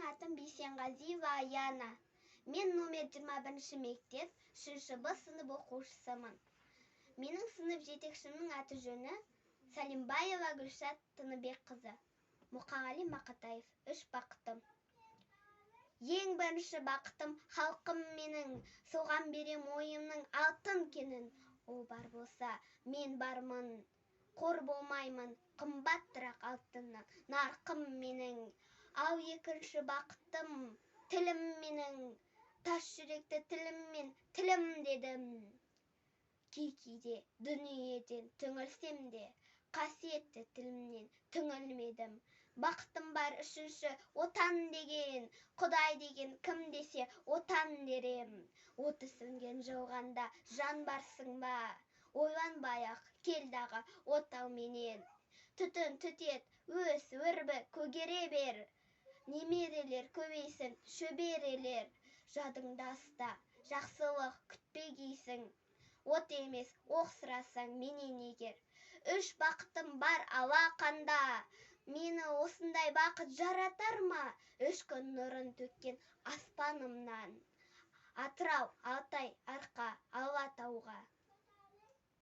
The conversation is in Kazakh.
атым Бейсенғазиева Аяна. Мен номер 21 мектеп 3 Б сынып оқушысымын. Менің сынып жетекшімнің аты жөні Салимбаева Гүлшат Тыныбекқызы. Мұқағали Мақатаев. 3 бақытым. Ең бірінші бақытым халқым менің, соған берем ойымның алтын кенін. Ол бар болса, мен бармын, қор болмаймын, қымбаттырақ алтыннан. Нарқым менің. Ал екінші бақытым тілім менің, тас жүректі тіліммен тілім дедім. Кейде дүниеден түңілсем де, қасиетті тілімнен түңілмедім. Бақытым бар үшінші отан деген, Құдай деген кім десе отан дерем. Оты сөнген жауғанда жан барсың ба? Ойланбай-ақ келдағы отау менен. Түтін түтет, өс өрбі көгере бер. Немерелер көбейсін, шөберелер. Жадыңда ұста, жақсылық күтпегейсің. От емес, оқ сұрасаң менен егер. 3 бақытым бар алақанда. Мені осындай бақыт жаратар ма? 3 күн нұрын төккен аспанымнан. Атырау, Алтай, Арқа, Алатауға.